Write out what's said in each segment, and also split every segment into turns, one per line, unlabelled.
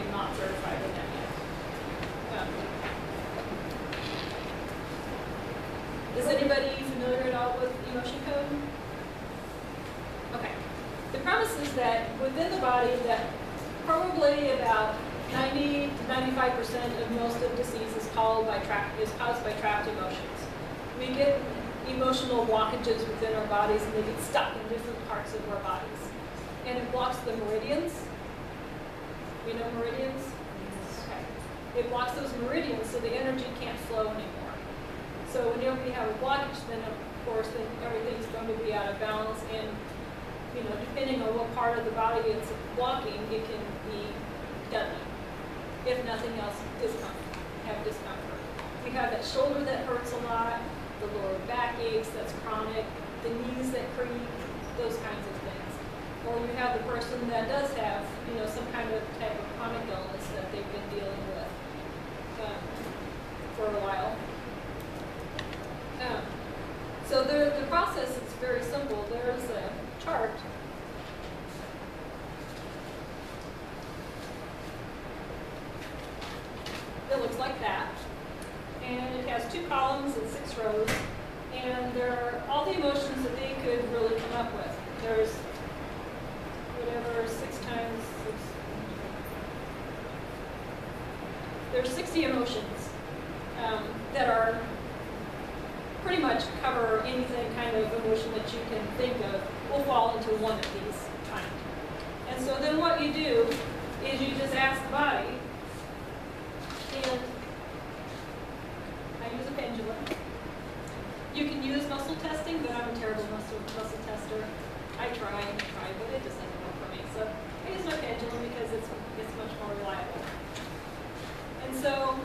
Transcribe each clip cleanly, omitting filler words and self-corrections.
am not certified in that yet. Is anybody familiar at all with emotion code? Okay. The premise is that within the body that probably about 90 to 95% of most of disease is caused by trapped emotions. We get emotional blockages within our bodies and they get stuck in different parts of our bodies. And it blocks the meridians. We know meridians? Okay. It blocks those meridians so the energy can't flow anymore. So whenever we have a blockage, then of course then everything's going to be out of balance, and depending on what part of the body it's blocking, it can be deadly. If nothing else, discomfort. We have that shoulder that hurts a lot, the lower back aches, that's chronic, the knees that creak, those kinds of things. Or you have the person that does have, some kind of type of chronic illness that they've been dealing with for a while. So the process is very simple. There's a chart. It looks like that. And it has 2 columns and 6 rows. And there are all the emotions that they could really come up with. There's whatever, 6 times 6. There's 60 emotions that are pretty much cover anything kind of emotion that you can think of will fall into one of these times. And so then what you do is you just ask the body, and I use a pendulum. You can use muscle testing, but I'm a terrible muscle tester. I try, but it doesn't work for me. So I use my pendulum because it's much more reliable. And so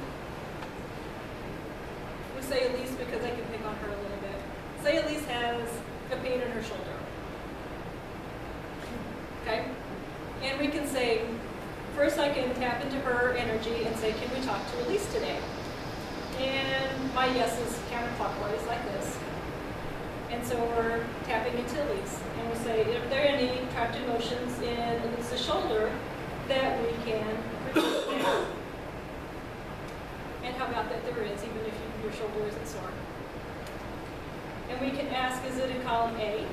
we say Elise because I can pick on her a little bit. Say Elise has a pain in her shoulder. Okay? And we can say, first I can tap into her energy and say, can we talk to Elise today? And my yes is counterclockwise like this. And so we're tapping into Elise. And we say, are there any trapped emotions in Elise's shoulder that we can reduce? And how about that there is, even if your shoulder isn't sore? And we can ask, is it in column A?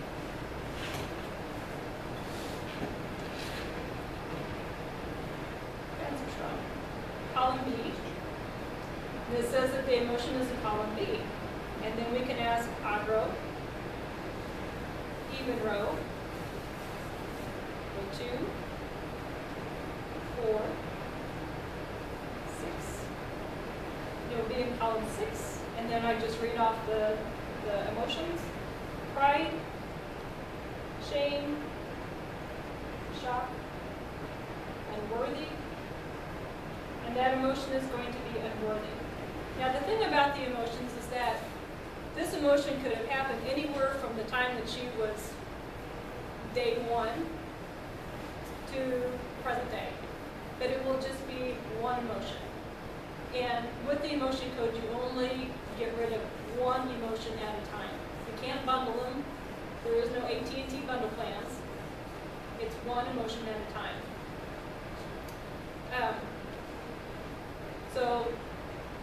Answer strong. Column B. And it says that the emotion is in column B. And then we can ask odd row, even row, row 2, 4, 6. It will be in column 6, and then I just read off the emotions: pride, shame, shock, unworthy, and that emotion is going to be unworthy. Now the thing about the emotions is that this emotion could have happened anywhere from the time that she was day 1 to present day, but it will just be one emotion. And with the emotion code, you only get rid of one emotion at a time. You can't bundle them. There is no AT&T bundle plans. It's one emotion at a time. So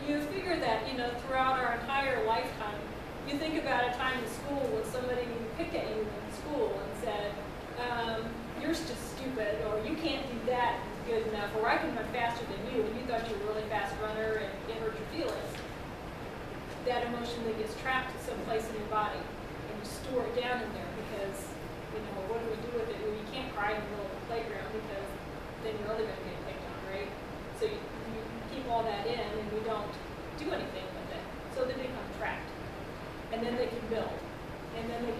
you figure that, throughout our entire lifetime, you think about a time in school when somebody picked at you in school and said, you're just stupid, or you can't do that good enough, or I can run faster than you, and you thought you were a really fast runner and it hurt your feelings. That emotion that gets trapped someplace in your body, and you store it down in there because, what do we do with it? Well, you can't cry in the middle of the playground because then you're really going to get picked on, right? So you keep all that in and you don't do anything with it. So they become trapped. And then they can build. And then they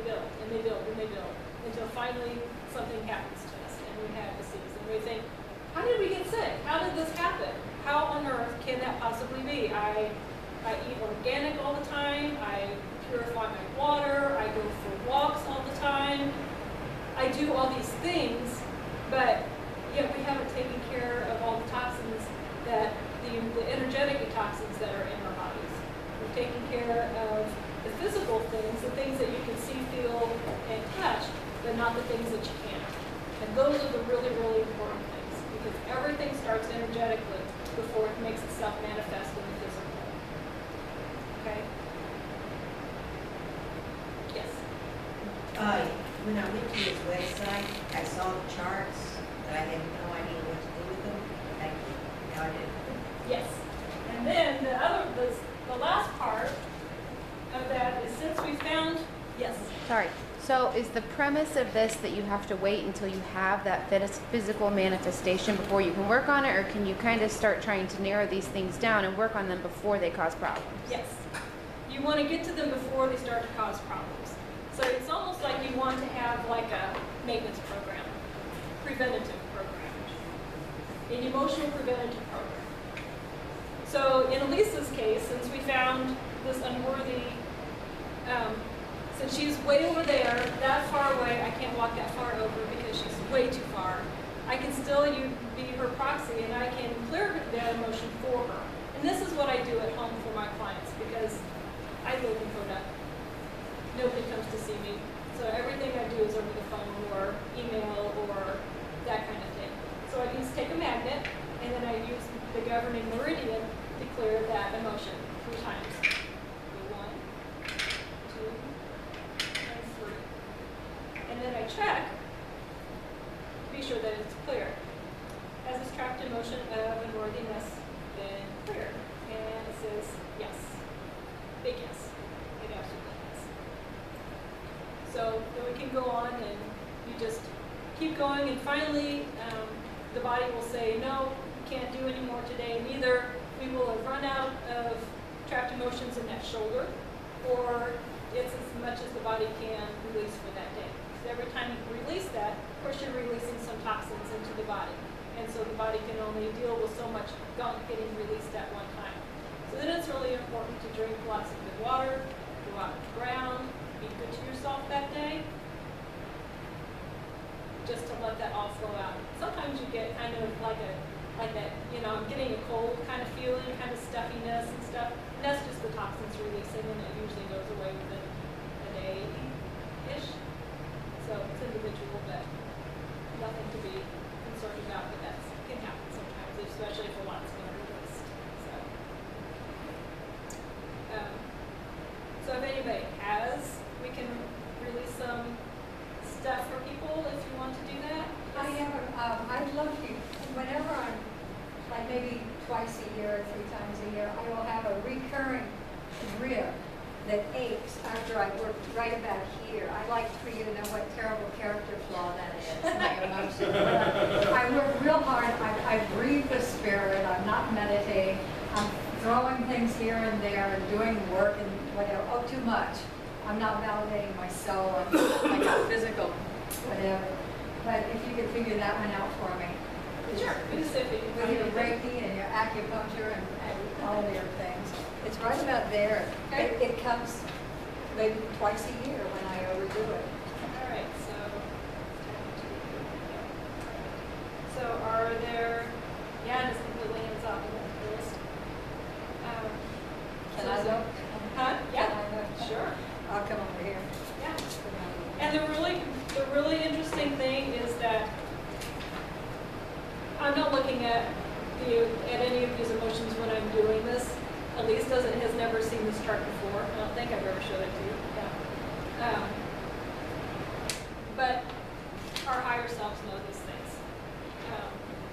build, and they build, and they build, until finally something happens to us and we have disease. And we think, how did we get sick? How did this happen? How on earth can that possibly be? I eat organic all the time. I purify my water. I go for walks all the time. I do all these things, but yet we haven't taken care of all the toxins that the energetic toxins that are in our bodies. We're taking care of the physical things, the things that you can see, feel, and touch, but not the things that you can't. And those are the really, really important things, because every everything starts energetically before it makes itself manifest in the physical. Okay? Yes?
When I went to his website, I saw the charts, but I had no idea what to do with them. Thank you. Now I do.
Yes. And then the last part of that is, since we found, yes?
Sorry. So is the premise of this that you have to wait until you have that physical manifestation before you can work on it, or can you kind of start trying to narrow these things down and work on them before they cause problems?
Yes. You want to get to them before they start to cause problems. So it's almost like you want to have like a maintenance program, preventative program, an emotional preventative program. So in Elisa's case, since we found this unworthy, since she's way over there, that far away, I can't walk that far over because she's way too far. I can still be her proxy, and I can clear that emotion for her. And this is what I do at home for my clients, because I live in Kodak. Nobody comes to see me. So everything I do is over the phone or email or that kind of thing. So I take a magnet, and then I use the governing meridian to clear that emotion 3 times. 1, 2, and 3. And then I check to be sure that it's clear. Has this trapped emotion of unworthiness been cleared? And it says yes. Big yes. It absolutely has. So then we can go on, and you just keep going, and finally the body will say, no, you can't do any more today. Neither we will have run out of trapped emotions in that shoulder, or it's as much as the body can release for that day. So every time you release that, of course you're releasing some toxins into the body. And so the body can only deal with so much gunk getting released at one time. So then it's really important to drink lots of good water, go out on the ground, be good to yourself that day, just to let that all flow out. Sometimes you get kind of like that, I'm getting a cold kind of feeling, kind of stuffiness and stuff. And that's just the toxins releasing, and it usually goes away within a day-ish. So it's individual, but nothing to be concerned about, but that can happen sometimes, especially if a lot's been released. So if anybody has, we can release some stuff for people if you want to do that.
I'd love to, whenever I'm, like maybe twice a year or 3 times a year, I will have a recurring rib that aches after I work right about here. I'd like for you to know what terrible character flaw that is, my emotion. I work real hard, I breathe the spirit, I'm not meditating, I'm throwing things here and there and doing work and whatever, too much. I'm not validating my soul, I'm like a physical whatever. But if you could figure that one out for me.
Sure.
With your Reiki and your acupuncture and all your things. It's right about there.
Okay.
It comes maybe twice a year when I overdo it.
All right, so are there, yeah, it's completely hands off the list.
Can I go?
Huh? Yeah.
Can I go?
Sure.
I'll come over here.
Yeah. And the really interesting thing is that I'm not looking at any of these emotions when I'm doing this. Elise has never seen this chart before. I don't think I've ever showed it to you. Yeah. But our higher selves know these things.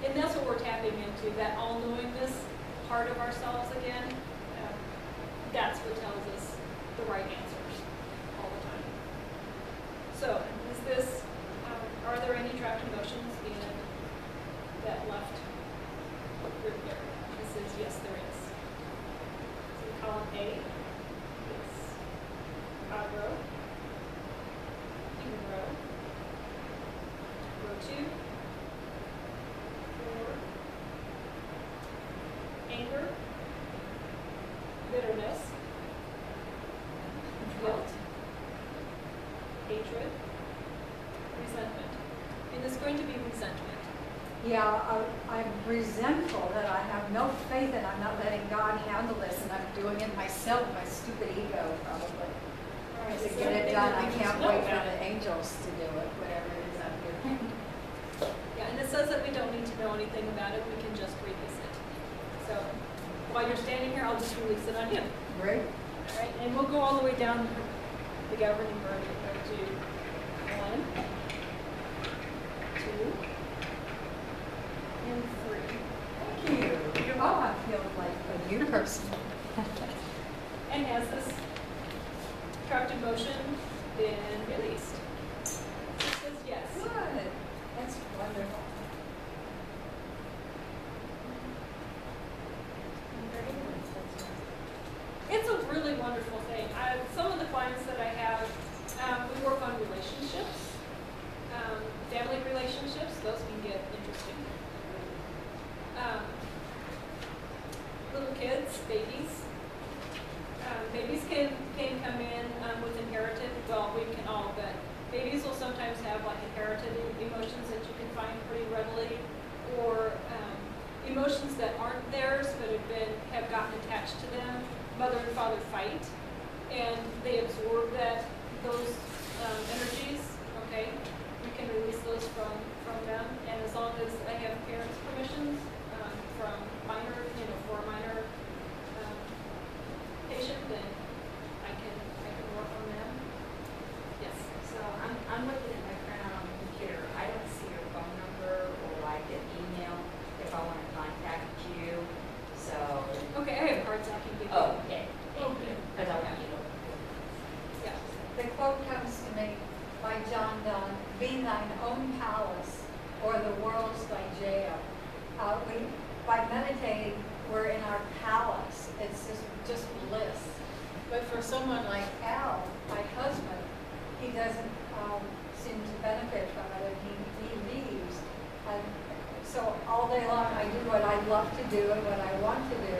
And that's what we're tapping into, that all-knowingness part of ourselves again. That's what tells us the right answers all the time. So, are there any trapped emotions in that left group there? This is yes, there is. So column A, yes. Odd row, even row, row 2, 4, anger, bitterness, guilt, hatred, resentment. And it's going to be resentment.
Yeah, I'm resentful that I have no faith and I'm not letting God handle this and I'm doing it myself, my stupid ego probably.
All right,
To
so
get it done, I can't wait for
about
the angels to do it, whatever it is I'm doing.
Yeah, and it says that we don't need to know anything about it, we can just release it. So while you're standing here, I'll just release it on you.
Great.
All right, and we'll go all the way down the governing body. To 1, 2, and 3.
Thank you. Oh, I feel like a new person.
And has this corrected motion been released? It says yes.
Good. That's wonderful.
It's a really wonderful thing. Some of the clients that I have, we work on relationships, family relationships. Those can get interesting. Little kids, babies. Babies can come in with inherited, well, we can all, but babies will sometimes have like inherited emotions that you can find pretty readily, or emotions that aren't theirs but have gotten attached to them. Mother and father fight, and they absorb those energies. Okay, we can release those from them, and as long as I have parents' permissions from for a minor patient, then I can work on them. Yes.
So I'm looking at my printout on the computer. I don't see your phone number or like an email if I want to contact you. So.
Okay, I have cards I can give you.
Oh, okay.
Okay.
Because I want you to.
Yeah.
The quote comes to me by John Donne, "Be thine own palace, or the world's thy jail." By meditating, we're in our palace. It's just bliss. But for someone like Al, my husband, he doesn't seem to benefit from it, and he leaves. And so all day long, I do what I love to do and what I want to do.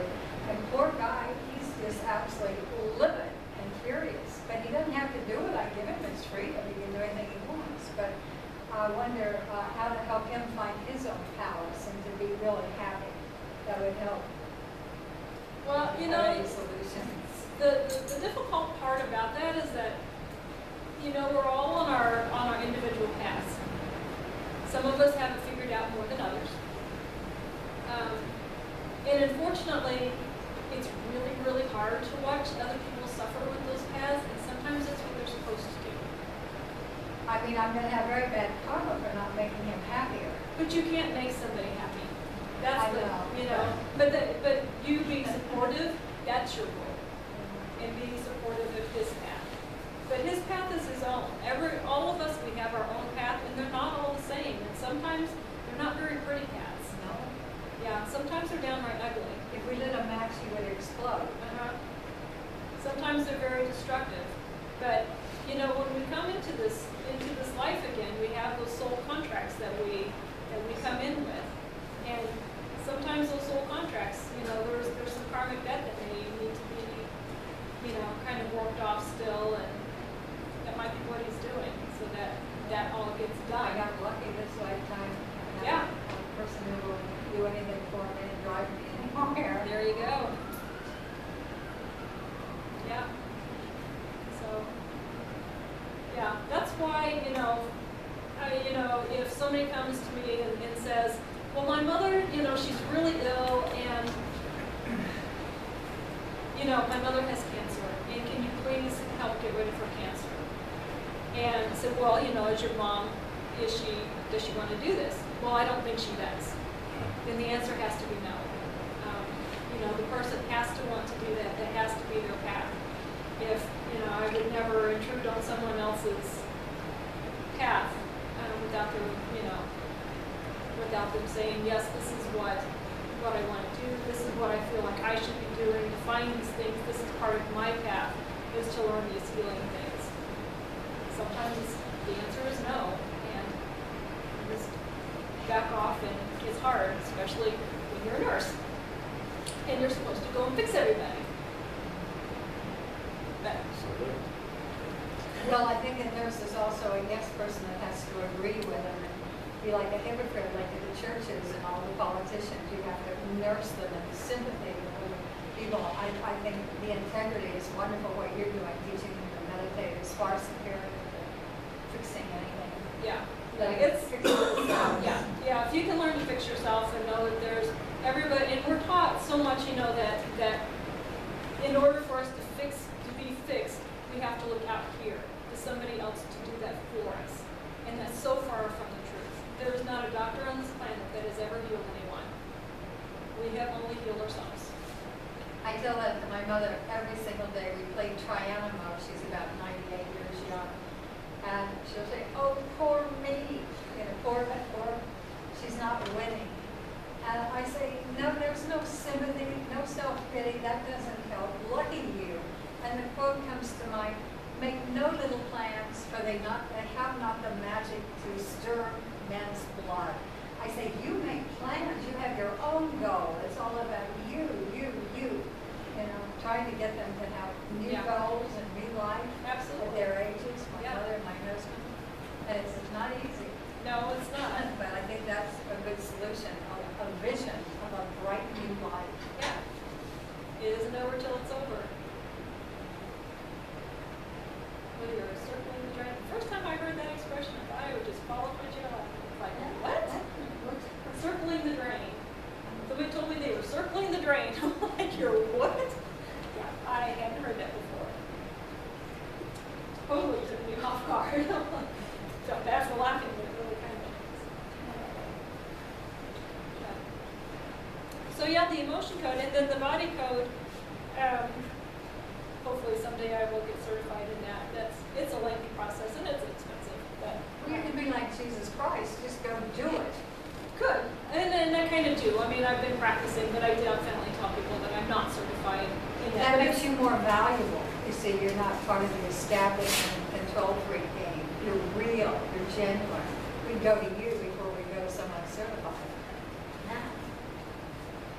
And poor guy, he's just absolutely livid and furious. But he doesn't have to do it. I give him his freedom. He can do anything he wants. But I wonder how to help him find his own palace and to be really happy. That would help.
Well,
Any solutions?
the difficult part about that is that, we're all on our individual paths. Some of us have it figured out more than others. And unfortunately, it's really, really hard to watch other people suffer with those paths, and sometimes it's what they're supposed to do.
I mean, I'm going to have very bad karma for not making him happier.
But you can't make somebody happy. That's
I know.
But you being supportive, that's your role. And being supportive of his path. But his path is his own. All of us, we have our own path, and they're not all the same. And sometimes they're not very pretty paths.
No.
Yeah, sometimes they're downright ugly.
If we lit a match, he would explode.
Sometimes they're very destructive. But when we come into this life again, we have those soul contracts that we come in with, and sometimes those soul contracts, there's some karmic debt that may need to be, kind of worked off still, and that might be what he's doing, so that all gets
I
done.
got lucky this lifetime.
Yeah.
A person who will do anything for me and drive me anywhere.
There you go. Yeah. So, yeah, that's why, if somebody comes to me and says, well, my mother, she's really ill, and, my mother has cancer, and can you please help get rid of her cancer? And I said, well, as your mom, does she want to do this? Well, I don't think she does. Then the answer has to be no. The person has to want to do that. That has to be their path. If, I would never intrude on someone else's path without them saying, yes, this is what I want to do. This is what I feel like I should be doing to find these things. This is part of my path, is to learn these healing things. Sometimes the answer is no, and just back off, and it's hard, especially when you're a nurse and you're supposed to go and fix everybody. But,
Well, I think a nurse is also a yes person that has to agree with them and be like a hypocrite, like in the churches and all the politicians. You have to nurse them and sympathy with people. I think the integrity is wonderful what you're doing, teaching them to meditate is far superior to fixing anything.
yeah, It's,
fix yourself.
yeah, if you can learn to fix yourself and know that there's everybody, and we're taught so much, you know, that in order for us to be fixed, we have to look out here to somebody else to do that for us. And that's so far from the truth. There is not a doctor on this planet that has ever healed anyone. We have only healed ourselves.
I tell that to my mother every single day. We played Trianimo. She's about 98 years young. And she'll say, oh, poor me. You know, poor, she's not winning. And I say, no, there's no sympathy, no self-pity. That doesn't help. Lucky you. And the quote comes to mind, make no little plans, for they have not the magic to stir men's blood. I say, you make plans. You have your own goal. It's all about you. You know, trying to get them to have new goals and new life
Absolutely.
at their ages, my mother and my husband. And it's not easy.
No, it's not.
But I think that's a good solution, a vision of a bright new life.
Yeah. It isn't over till it's over. Whether you're circling the drain. The first time I heard that expression, I thought I would just fall off my jaw. Like, what? Circling the drain. Somebody told me they were circling the drain. I'm like, you're what? Yeah, I hadn't heard that before. Totally took me off guard. Felt bad for laughing, but it really kind of is. Yeah. So yeah, the emotion code, and then the body code. Hopefully someday I will get certified in that. It's a lengthy process and it's expensive. But
We can be like Jesus Christ, just go do it.
good, and I kind of do. I mean, I've been practicing, but I definitely tell people that I'm not certified in that.
That makes you more valuable. You see, you're not part of the establishment and control freak game. You're real, you're genuine. We go to you before we go to someone certified.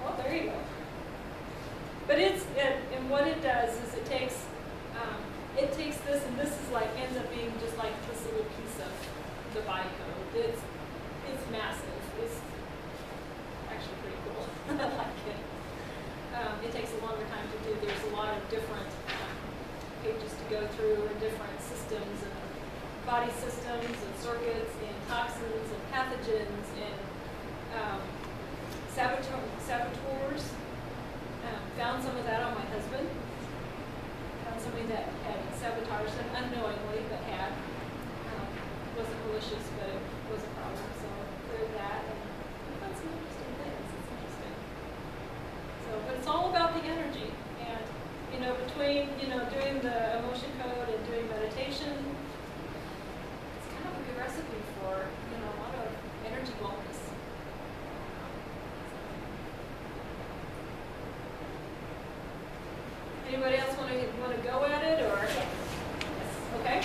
Well, there you go. But and what it does is it takes this, and this is like, ends up being just like this little piece of the body code. It's massive. It's actually pretty cool. I like it. It takes a longer time to do. There's a lot of different pages to go through, and different systems, and body systems, and circuits, and toxins, and pathogens, and saboteurs. Found some of that on my husband. Found somebody that had sabotaged him unknowingly, but had. Wasn't malicious, but it was a problem. So cleared that, and I found some interesting things. It's interesting. So, but it's all about the energy, and you know, between doing the emotion code and doing meditation, it's kind of a good recipe for a lot of energy wellness. Anybody else want to go at it, or? Yes. Okay.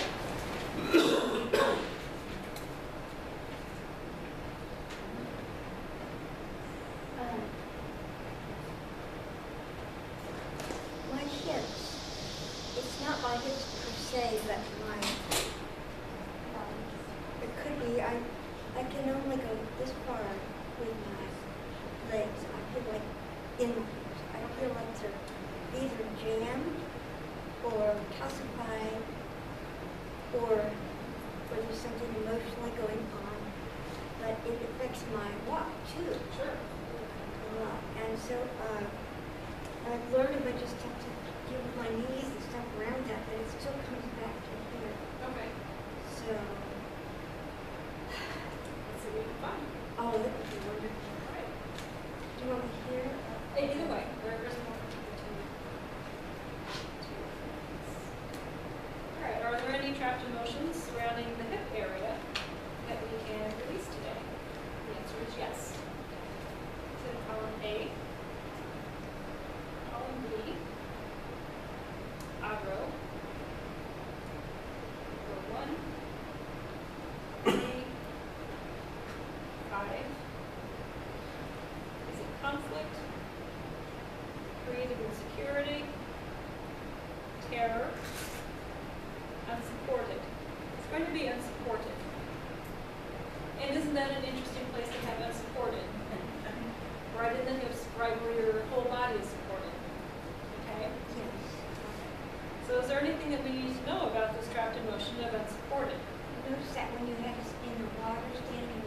My hips. It's not my hips per se, but my. It could be. I can only go this far with my legs. I feel like I don't feel like they're either jammed or calcified or there's something emotionally going on. But it affects my walk too.
Sure.
A lot. And so I've learned a bunch of stuff to do with my knees and stuff around that, but it still comes back to here.
Okay.
So,
Let's see what we can find.
oh, that would be wonderful.
All right.
Do you want me here?
Either way, there's more. All right. Are there any trapped emotions surrounding the hip area that we can release today? The answer is yes. So column A, column B, agro, row 1, A, 5. Is it conflict, creative insecurity, terror, unsupported? It's going to be unsupported. And isn't that an interesting place to have unsupported? Right in the hips, right where your whole body is supported. Okay?
Yes.
So is there anything that we need to know about this trapped emotion of unsupported?
noticed that when you had us in the water standing